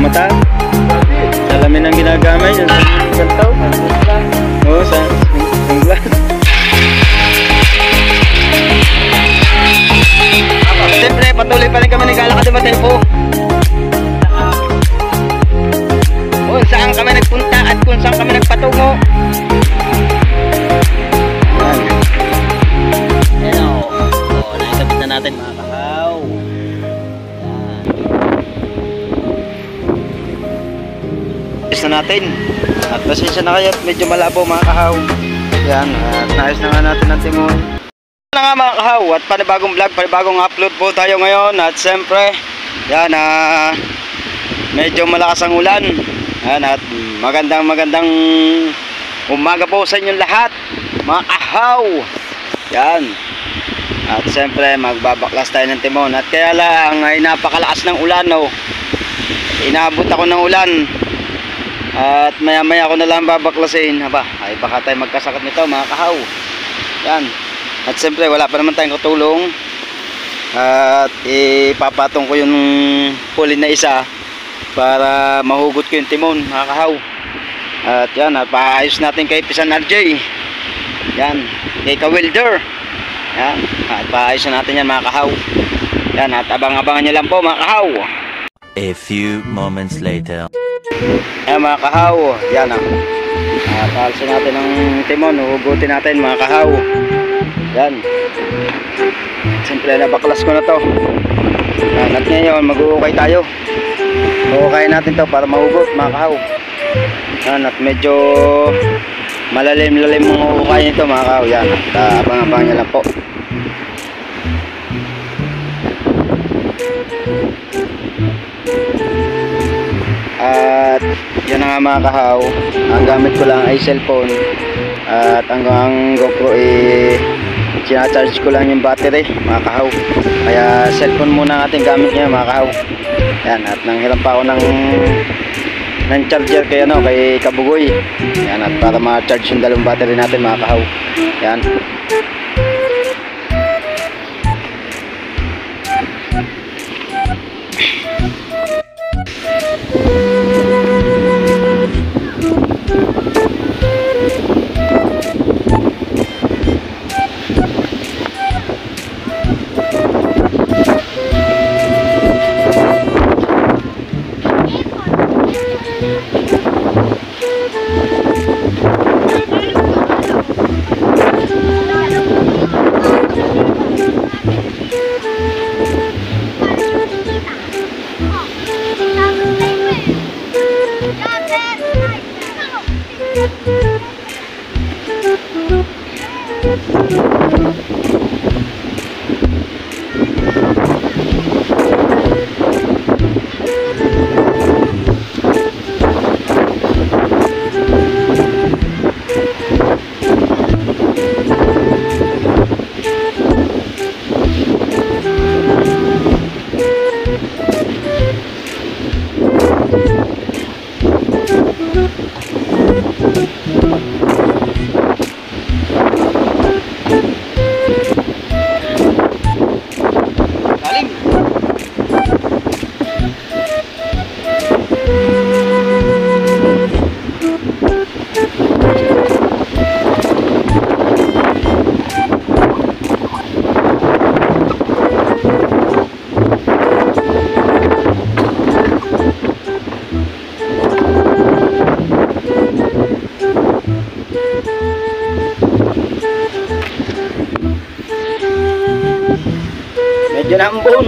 Mata? Salamin ang ginagamit yung gantaw? Oo, sa sunglass. Siyempre, patuloy pa rin kami naglalakad ng tempo. Kung saan kami nagpunta at kung saan kami nagpatungo. Ayan o. Nakikabit na natin mga kahaw. Na natin at pasensya na kayo at medyo malabo mga kahaw. Yan, at naayos na nga natin ang timon na nga mga kahaw, at panibagong vlog, panibagong upload po tayo ngayon. At siyempre yan, medyo malakas ang ulan. Yan, at magandang umaga po sa inyong lahat mga kahaw. Yan, at siyempre magbabaklas tayo ng timon, at kaya lang ay napakalakas ng ulan. Inaabot ako ng ulan. At maya maya ako na lang babaklasin. Haba, ay baka tayo magkasakit nito mga kahaw. Yan. At siyempre wala pa naman tayong katulong. At ipapatong ko yung pulin na isa para mahugot ko yung timon mga kahaw. At yan, at paayos natin kay Pisan RJ. Yan, kay Ka-Welder. Yan, at paayos natin yan mga kahaw. Yan, at abang-abangan nyo lang po mga kahaw. A few moments later. Ayan mga kahaw, yan paalsin natin ang timon, hugutin natin mga kahaw. Yan, siyempre nabaklas ko na to. Yan, at ngayon mag-uukay tayo. Uukay natin to para mahugot mga kahaw. Yan, at medyo malalim-lalim mong uukay nito mga kahaw. Yan, at abang-abang nyo lang po. At yan na nga mga kahaw, ang gamit ko lang ay cellphone. At ang GoPro sinacharge ko lang yung battery mga kahaw. Kaya cellphone muna ang ating gamit niya mga kahaw. Yan, at nanghiram pa ako ng charger kay Kabugoy. Yan, at para ma-charge yung dalawang battery natin mga kahaw. Yan. Medyo naambon.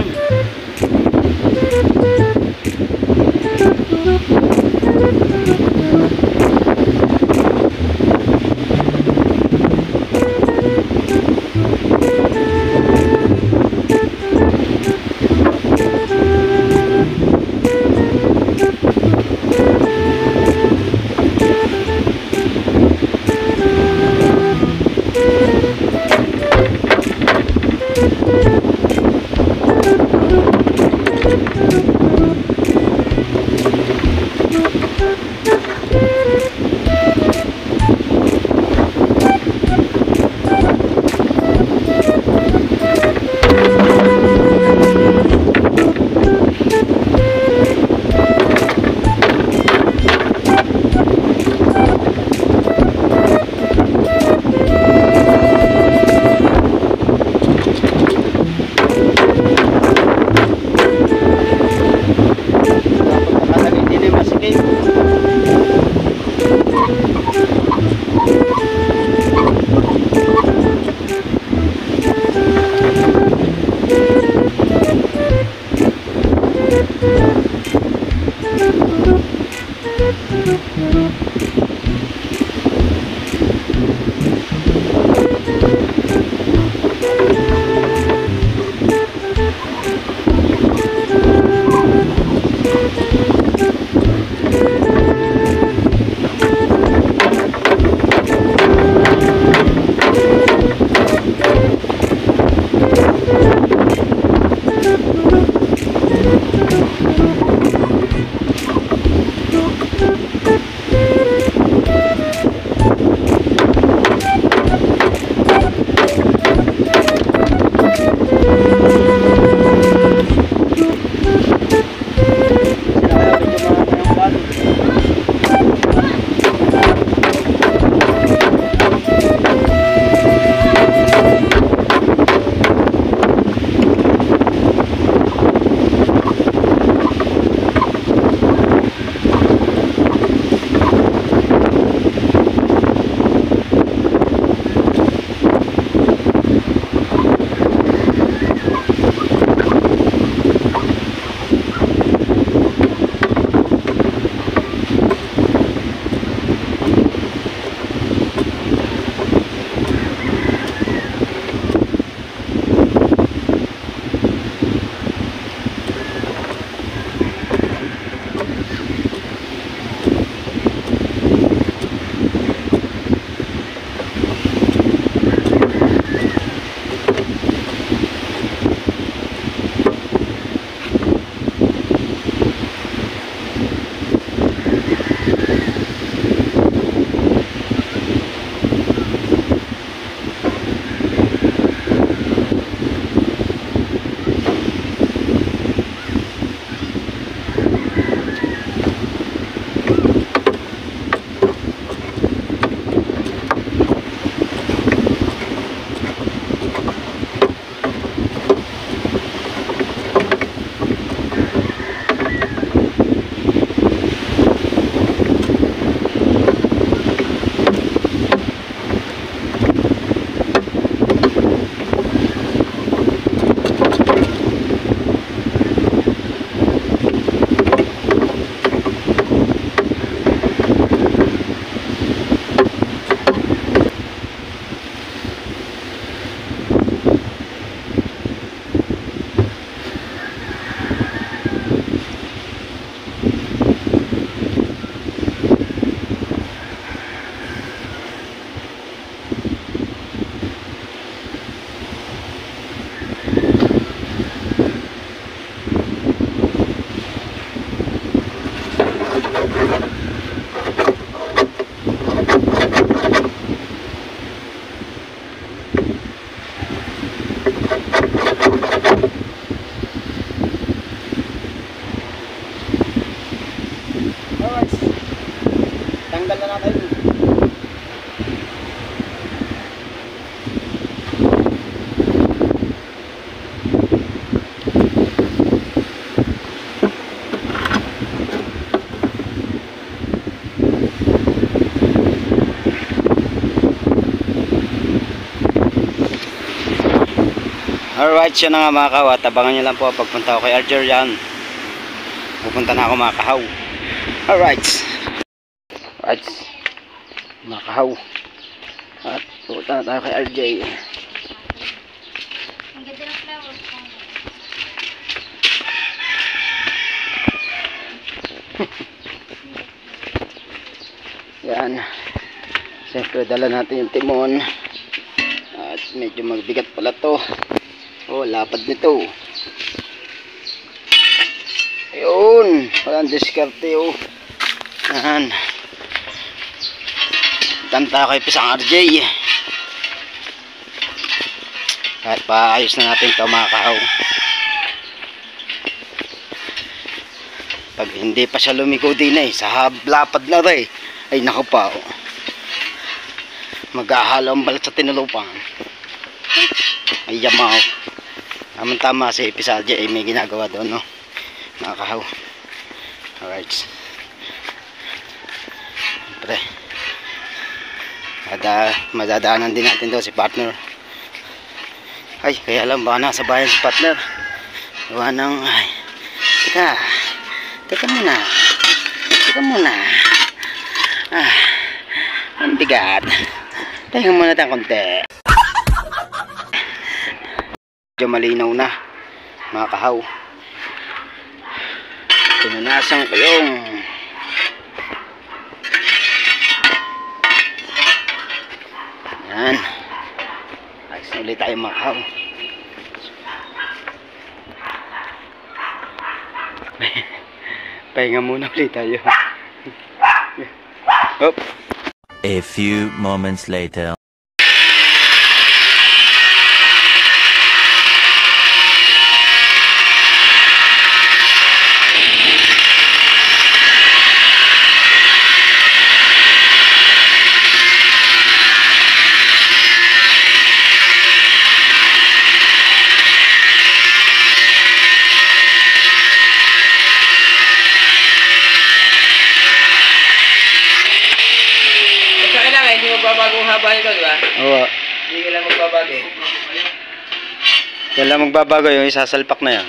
Alright, yun na nga mga kahaw. At abangan nyo lang po pagpunta ko kay Archer yan. Pupunta na ako mga kahaw. Alright. Alright. Mga kahaw. At pupunta na tayo kay RJ. Ang ganda ng flowers. Yan. Siyempre dala natin yung timon. At medyo magbigat pala to. Oh, lapad nito. Ayun. Walang diskarte oh. Yan. Tanta kay Pisang RJ. Kahit paayos na natin ito mga kahaw. Pag hindi pa siya lumiko din sa lapad na rin. Ay naku pa oh. Maghahalo ang balat sa tinulupan. Ay yamaw. Tama si Pisalje ay may ginagawa doon no. Mga kahaw. Alright. Pre. Madadaanan din natin doon si partner. Ay kaya lang baka nasa bayan si partner. Gawa ng ay. Teka muna. Ang bigat. Teka muna tayong konti. Medyo malinaw na mga kahaw. Pinunasan ko yung yan. Ayos na ulit tayo mga kahaw. Pahinga muna ulit tayo. Hop. A few moments later. Magbabagong haba nito, di ba? Oo. Hindi ka lang magbabago. Yan lang magbabago yung isasalpak na yan.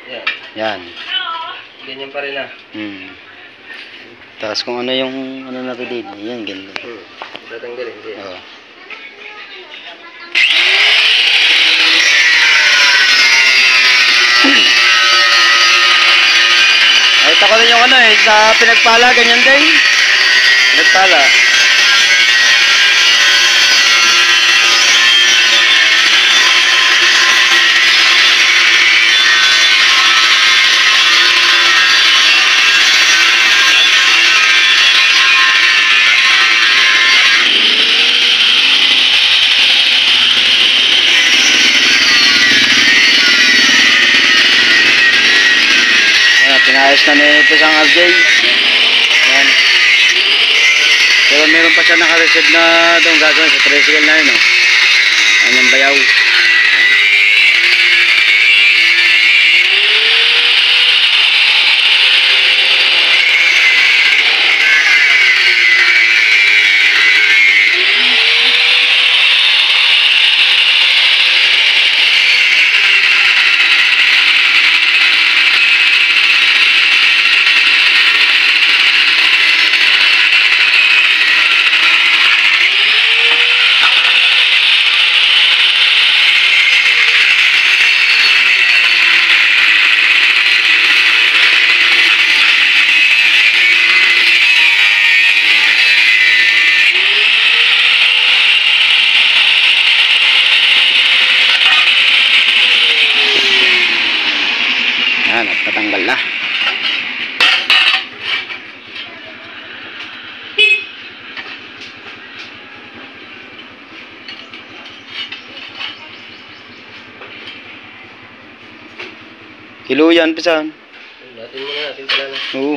Yan. Yan. Ganyan pa rin ah. Tapos kung ano yung ano na rin din. Yan, ganyan. Tatanggalin. Oo. Nakita ko rin yung ano sa pinagpala, ganyan din. Pinagpala. Pinayos na ni Pisang RJ. Yan. Pero meron pa siya naka-receive na doon gagawin sa tricycle na yun. Ang bayaw. Natanggal na. Kilo yan, Pisan. Natin muna natin pala na. Oo.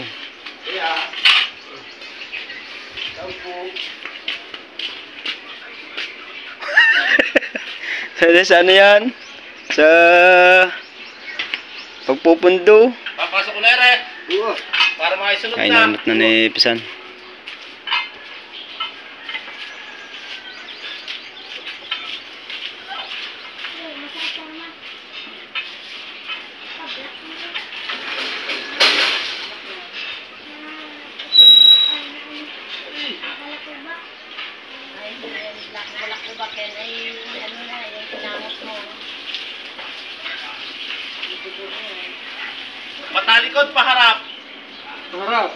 Sa ano yan? Sa pagpupundo. Papasok ko na rin. Para makasunod na. Kainamot na ni Pisan. Patalikod, paharap. Harap.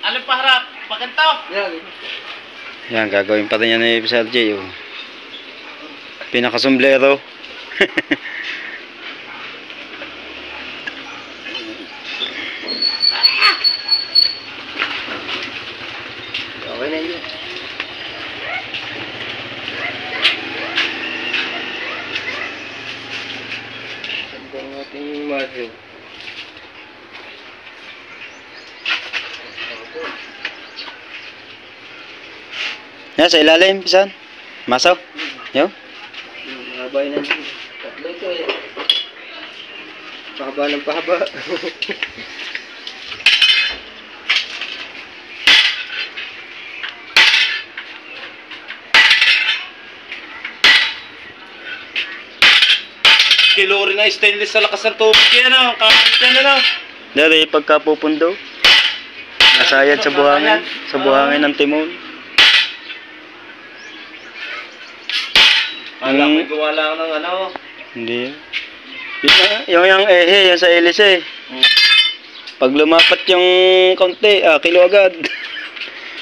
Alin paharap? Paganto. Yan. Yan, gagawin pa rin yan ni Sir J. Oh. Pinakasomblero. Okay na yun. Ang ating madyo. Yan, sa ilalim, pisan. Masaw. Yo. Mahaba yun. Tatlo ito eh. Pahaba ng pahaba. Kilori na stainless sa lakas ng tubig yan, ano? Kakit yan, ano? Dari, pagkapupundo. Nasayad sa buhangin. Sa buhangin ng timon. Kala ko gawa lang ng ano. Hindi. Yung ehe, yung sa hélice. Pag lumapat yung kaunti, kilo agad.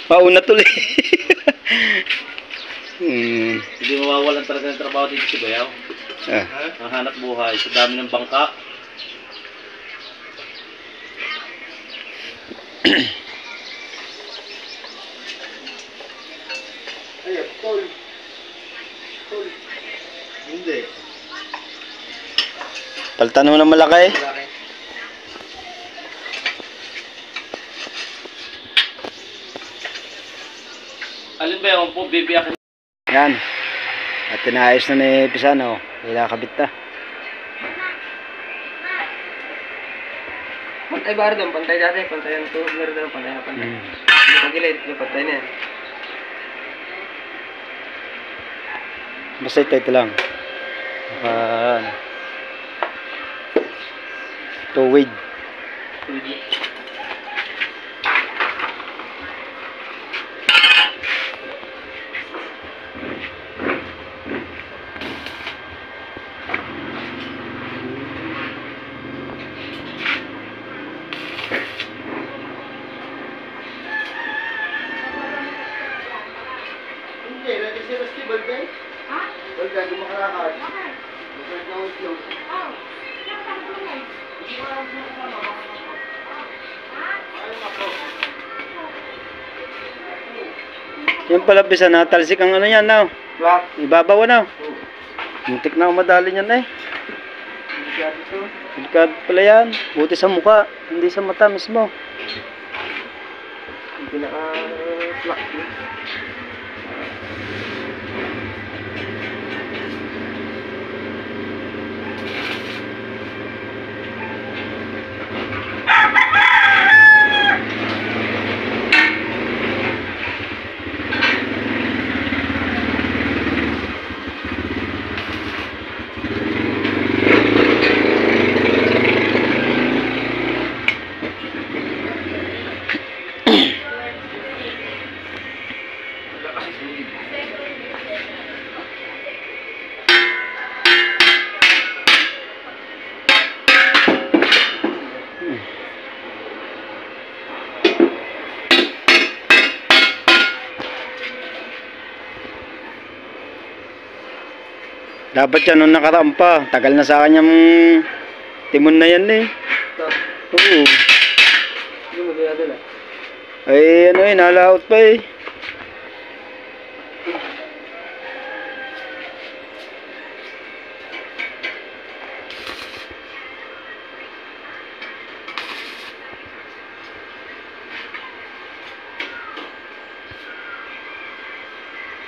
Pauna tuloy. Hindi mawawalan talaga ng trabaho dito si Bayaw. Ang hanap buhay sa dami ng bangka. Ayun, tol. Hindi. Paltan mo na malaki. Alin ba yung po bibiyak? Yan. At tinaayos na ni Pisano. Ilakabit na. Pantay ba doon? Pantay dati. Pantay ang tuhod na rin doon. Pantay na pantay. Pagilid. Yung pantay na yan. Basta ito lang. Tuwid. Hindi, lagi si Rusty Balday. Ha? Balday, gumakalakad. Yan pala Pisan, natalsik ang ano yan now. Ibabaw na. Muntik na umadali niyan eh. Delikado pala yan. Buti sa mukha, hindi sa mata mismo. Pinaka-slack. Dapat yan nung nakaraan pa. Tagal na sa kanyang timon na yan eh. Oo. Hindi mo dinadala. Ay ano eh, nalaot pa eh.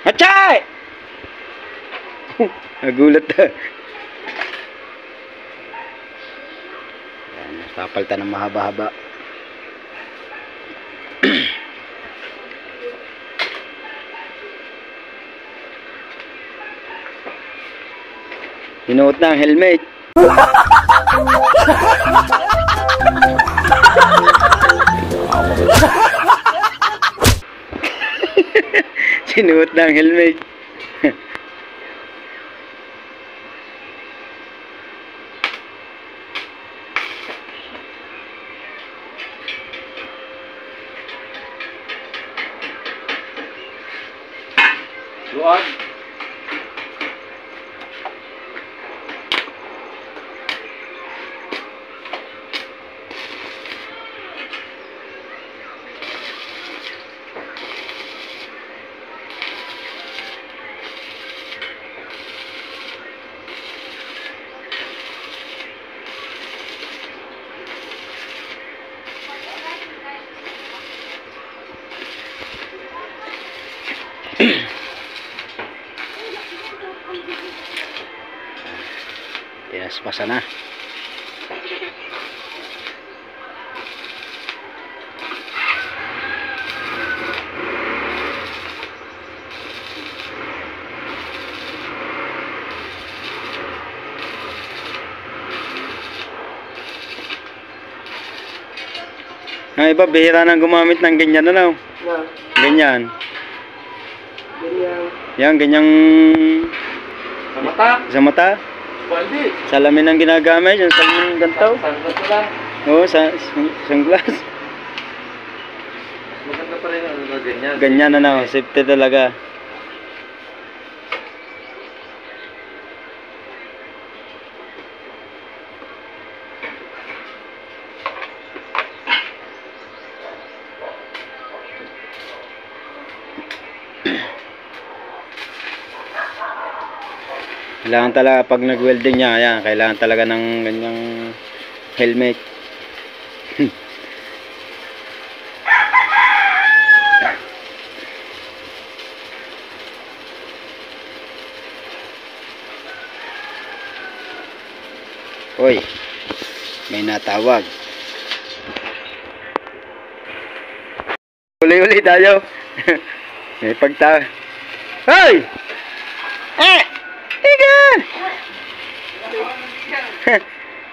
Atchay! Nagulat na. Yan, papalitan ng mahaba-haba. Sinuot na ang helmet. Sinuot na ang helmet. Wag. Yes, pasa na. Ang iba, bihira nang gumamit ng ganyan na lang. Ganyan. Yan, ganyang Sa mata. sa mata. Bandi. Salamin ang ginagamit, yung salamin ng gantaw. Sangkat ko lang. Oo, sunglass. Maganda pa rin ang ganyan. Ganyan na na, safety talaga. Kailangan talaga pag nag-welding niya, ayan, kailangan talaga ng ganyang helmet. Hoy, may natawag. Uli-uli tayo. May pagtawag. Hoy! Ika!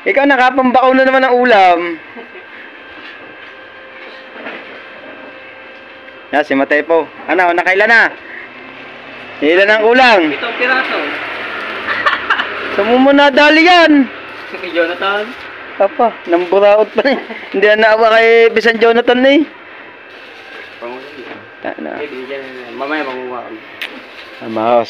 Ikaw nakapambakaw na naman ng ulam. Si Matepo. Ano, nakailan na? Ilan ang ulang? 7 piraso. Saan mo muna dali yan? Kay Jonathan. Papa, namburaot pa rin. Hindi na naawa kay Bisan Jonathan na eh. Mamaya mamuha kami.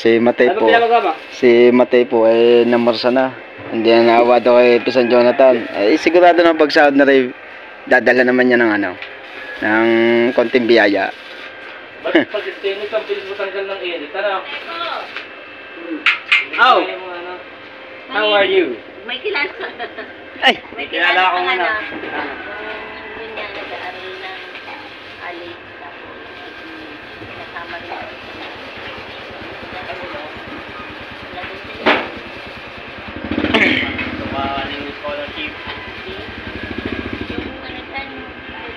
Si Matepo. Ano pinamagama? Si Matepo ay namarsa na. Hindi na naawa daw kay Bisan Jonathan. Ay sigurado na pagsahod na rin, dadala naman niya ng ano, ng konting biyaya. Ba't pag istinis ang bilis mo tanggal ng edit? Ano? Oh. How are you? May kilala. Ay! May kilala kilala ako pang muna. ano. Yun nga, nag-aaral ng Ali. Tapos, pinasama rin ako Tumawa ng scholarship. yung ano dyan,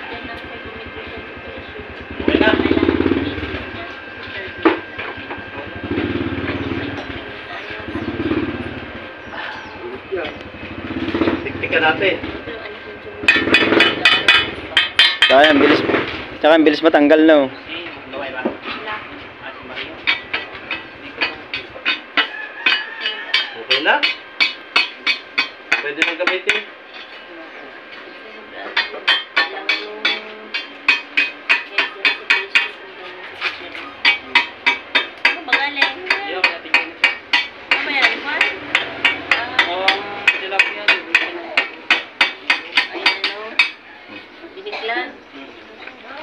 dyan ng communication situation. Okay na. Tiktikan natin. Kaya ang bilis. Tsaka ang bilis matanggal no. Gaway ba? Okay na? Pwede nang gamitin. Ayaw, kaya tingin. Tilapia.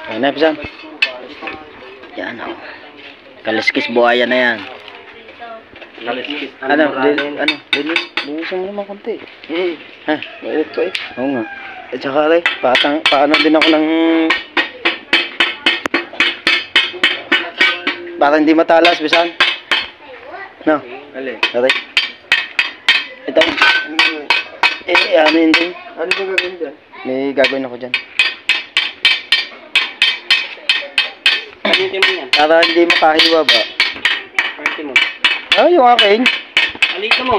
Ayan na, Bisan. Yan o. Kaliskis buhaya na yan. Kaliskis. Ano, linisin mo naman konti. Ha, mainit pa eh. Oo nga. At saka rin, paano din ako ng... Para hindi matalas, Bisan. No? Alin? Aray. Ito. Ano yun din? Ano ba gagawin dyan? May gagawin ako dyan. Alitin mo yan. Para hindi makahiwa ba? Alitin mo. Ah, yung akin. Alitin mo.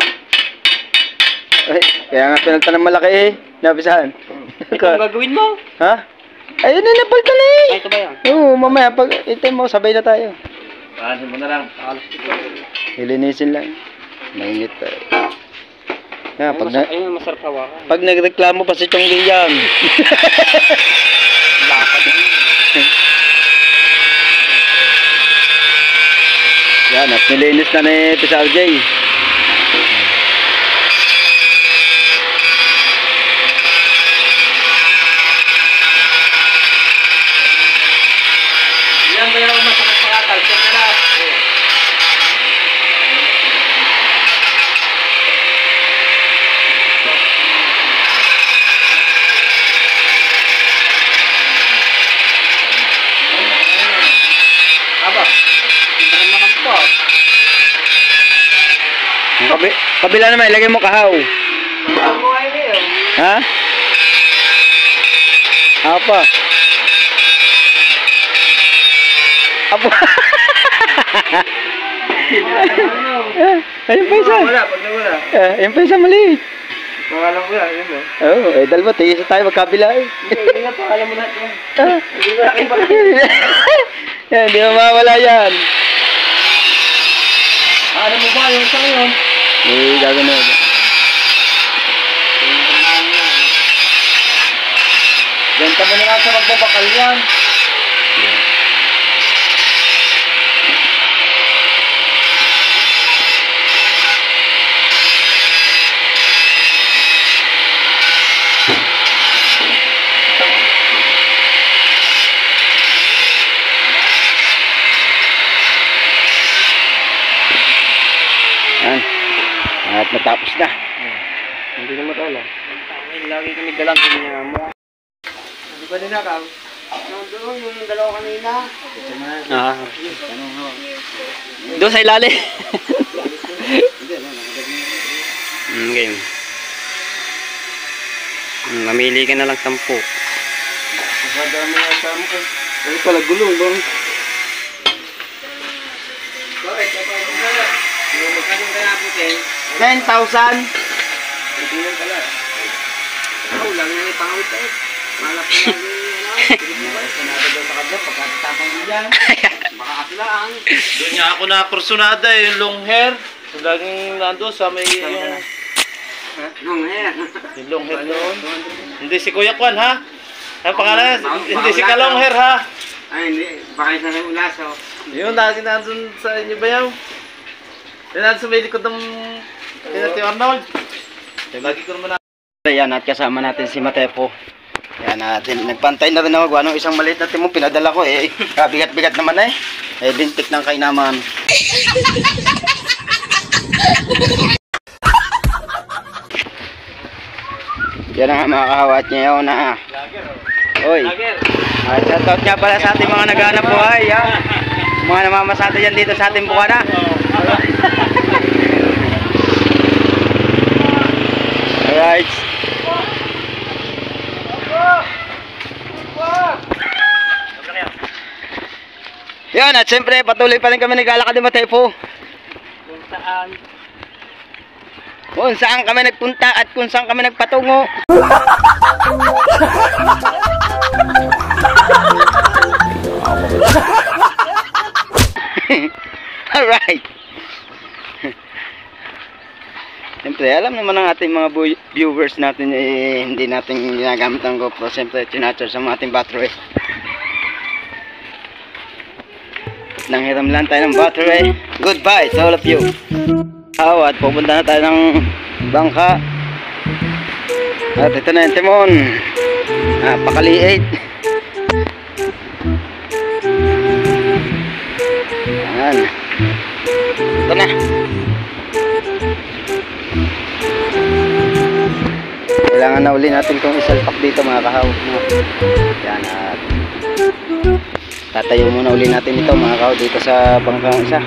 Ay, kaya nga pinagtanong malaki eh. Nabisahan. Ito ang gagawin mo. Ha? Ayun na, napalta na eh. Ay, ito ba yan? Oo, mamaya pag ito mo, sabay na tayo. Paasin mo na lang. Alas ito. Ilinisin lang. Mainit pa eh. Yeah, Ayun, masarap hawakan. pag nagreklamo pa si Chong Liang. Lapad yun. Yan, at nilinis na ni Tisa RJ. Yan ba yung masakit pangatal? Check na lang. Aba, hindi naman naman po. Kabila naman, ilagay mo kahaw. Ang buhay niyo. Ha? Apa? Apa? Ayun pa isa. Wala, pag wala. Ayun pa isa maliit. Pangalan ko yan, yun Oo, dalawa, tigisa tayo magkabila eh. Hindi nga, pangalan mo natin yan. Hindi mo natin pala. Yan, hindi mo mawala yan. Ano mo ba yung sa ngayon? Eh, gagawin na. Diyan kami na nga sa magbabakal yan. Yan. At natapos na. Hindi na matala. Lagi kami dalang sa niya mo. Hindi pa din nakam. Doon yung dalawa kanina. Ah. Doon sa ilalim. Okay. Mamili ka na lang 10. Kadami na sa mo ko. Ay pala gulong bang. Bakit pa pala? Yung magkano kaya putin? 10,000. Hindi lang pala. Oh, lang na yung pangawit eh. Malap na lang yung sanada daw sa kabla pagkatapang mo dyan. Baka aklaan. Doon niya ako na kursunada eh, yung long hair. Laging nando sa may yung... Long hair. Yung long hair doon. Hindi si Kuya Kwan ha? Ang pangalan hindi si Kalong hair ha? Ay, hindi. Baka isa sa ulaso. Yun, lagi nandun sa inyo ba yaw? Yun nandun sa may likod ng Pinati Arnold. Lagi ko naman na... Yan, at kasama natin si Matepo. Yan natin. Nagpantay na rin ako. Anong isang maliit na timong pinadala ko eh. Bigat-bigat naman eh. Eh, bintik ng kainaman. Yan ang mga kahawat niya yun na. Oy. Shoutout nga pala sa ating mga naghanap buhay. Yan. Mga namamasada dyan dito sa ating bukana. Alright. Yan, at siyempre patuloy pa rin kami naglalakad ni Matepo. Kung saan kami nagpunta at kung saan kami nagpatungo. Alright. Siyempre, alam naman ng ating mga viewers natin eh, hindi natin ginagamit ang GoPro. Siyempre, tinacharge sa ating battery. Nanghiram lang tayo ng battery. Goodbye to all of you. At pupunta na tayo ng bangka. At ito na yung timon. Napakaliit. Ayan. Ito na. Kailangan na uli natin itong isalpak dito mga kahaw. Yan at tatayo muna uli natin ito mga kahaw dito sa bangkang isa.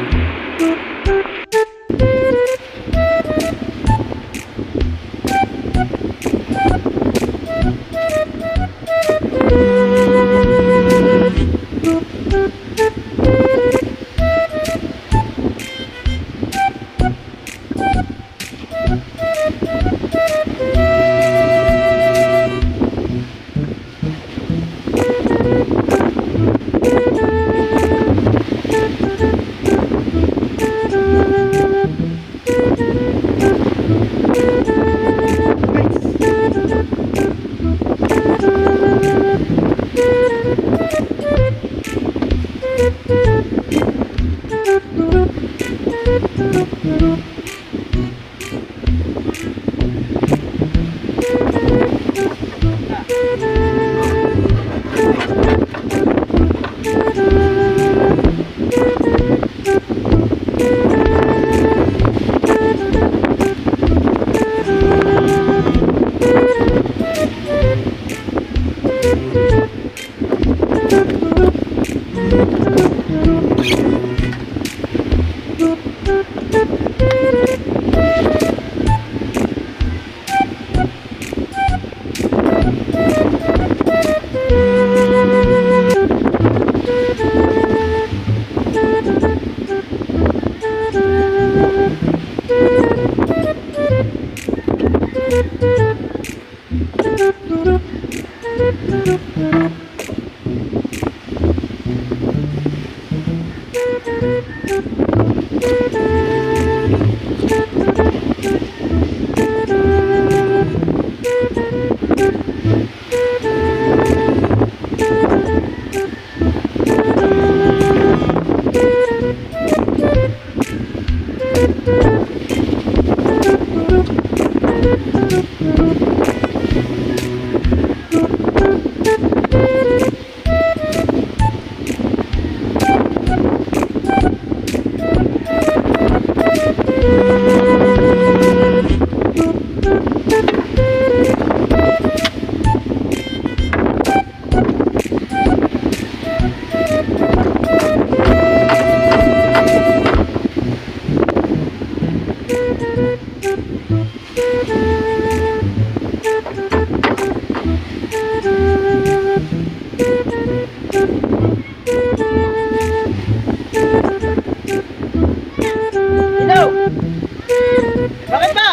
Bakit ba?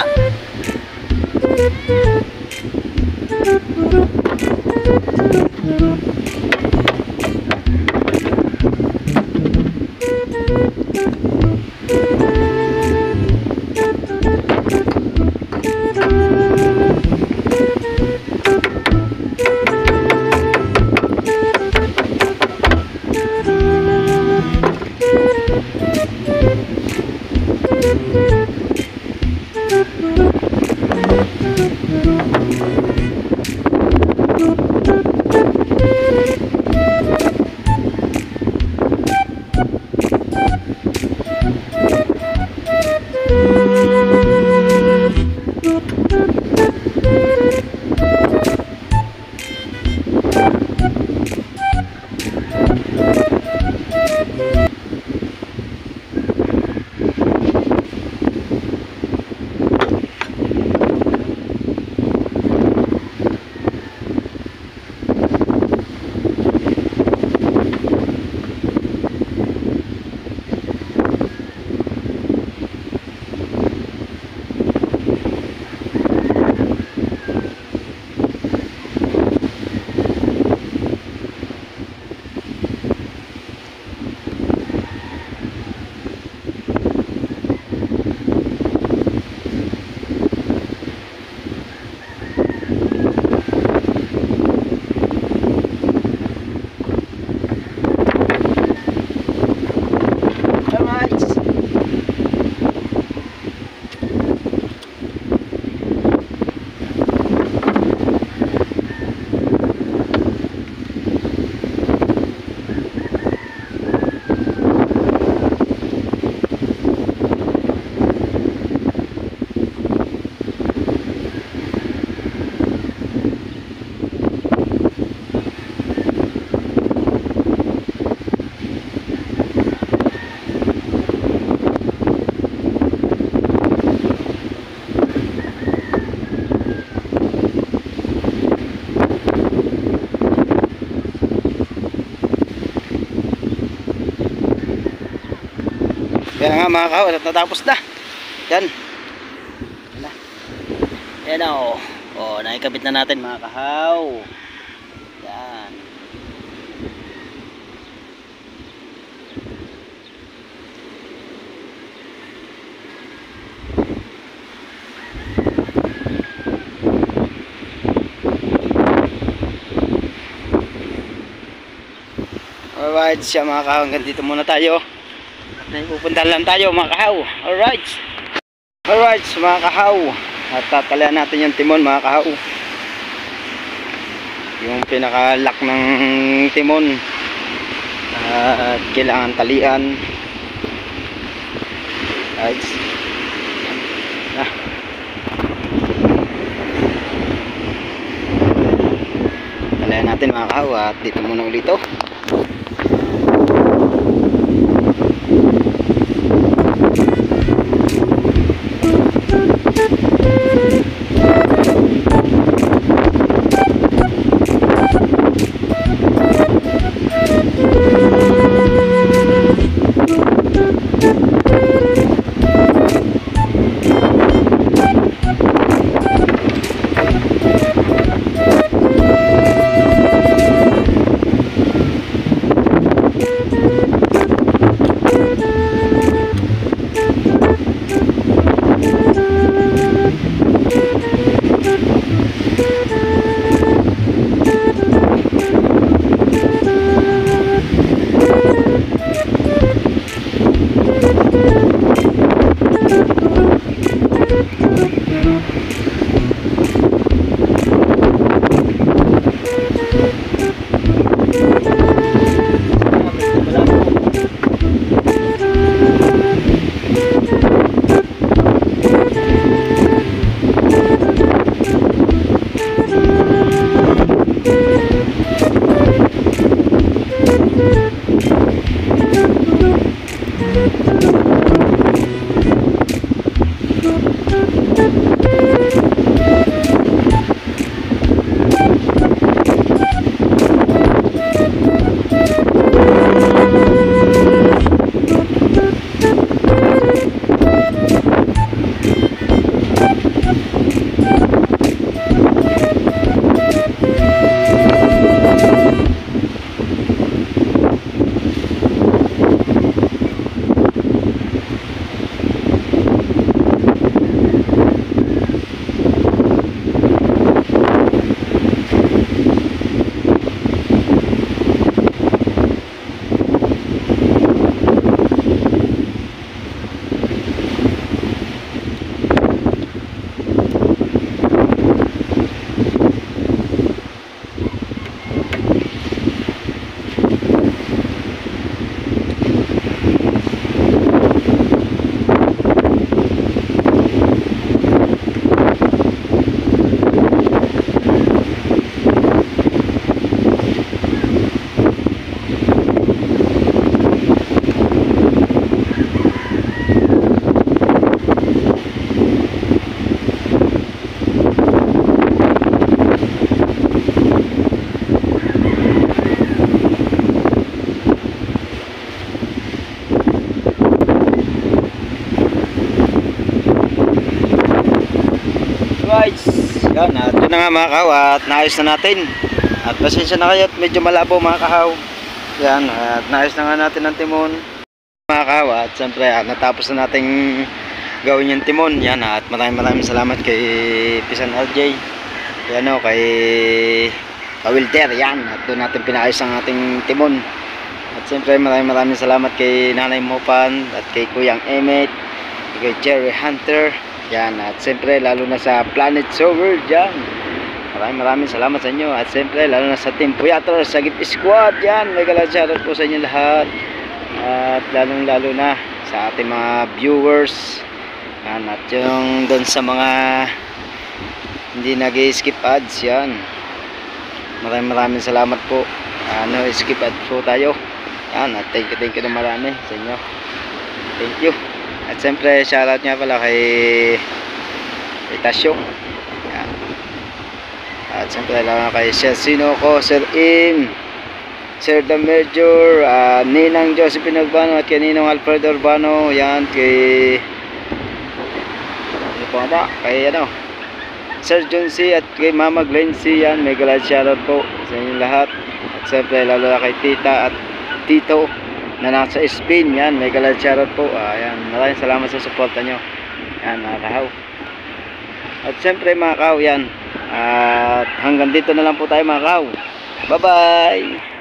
Yan nga mga kahaw, at natapos na. Yan. Yan na. Yan na o. O, naikabit na natin mga kahaw. Yan. Alright siya mga kahaw, hanggang dito muna tayo. Pupuntahan lang tayo mga kahaw. Alright. Alright mga kahaw. At tatalian natin yung timon mga kahaw. Yung pinaka-lock ng timon. At kailangan talian. Alright. Talian natin mga kahaw. At dito muna ulit ito. guys. Yan, at yun na nga mga kahaw, at naayos na natin. At pasensya na kayo at medyo malabo mga kahaw. Yan, at naayos na nga natin ang timon mga kahaw. At siyempre natapos na nating gawin yung timon. Yan, at maraming salamat kay Pisan RJ. Yan o, kay Kawilter. Yan, at doon natin pinaayos ang ating timon. At siyempre maraming salamat kay Nanay Mopan at kay Kuyang Emmet, kay Jerry Hunter. Yan, at siyempre lalo na sa Planet Sober dyan. Maraming salamat sa inyo. At siyempre lalo na sa Team Puyatro, sa Gift Squad. Yan, may shoutout po sa inyo lahat. At lalo na sa ating mga viewers. Yan, at yung doon sa mga hindi nag-skip ads. Yan, maraming salamat po. Skip ads po tayo. Yan, at thank you na marami sa inyo. Thank you. At siyempre shoutout nga pala kay Tasyo. Yan. At siyempre lang kay Sir Sinoco, Sir Im, Sir The Major, Ninang Josephine Urbano at kay Ninong Alfredo Urbano. Yan, kay kay Sir John C. at kay Mama Glenn C. Yan, may galad shoutout po sa inyo lahat. At siyempre lalo na kay Tita at Tito na nasa Spain. Yan, may galad shoutout po. Yan, maraming salamat sa suporta nyo. Yan mga kahaw. At siyempre mga kahaw, yan, at hanggang dito na lang po tayo mga kahaw. Bye bye.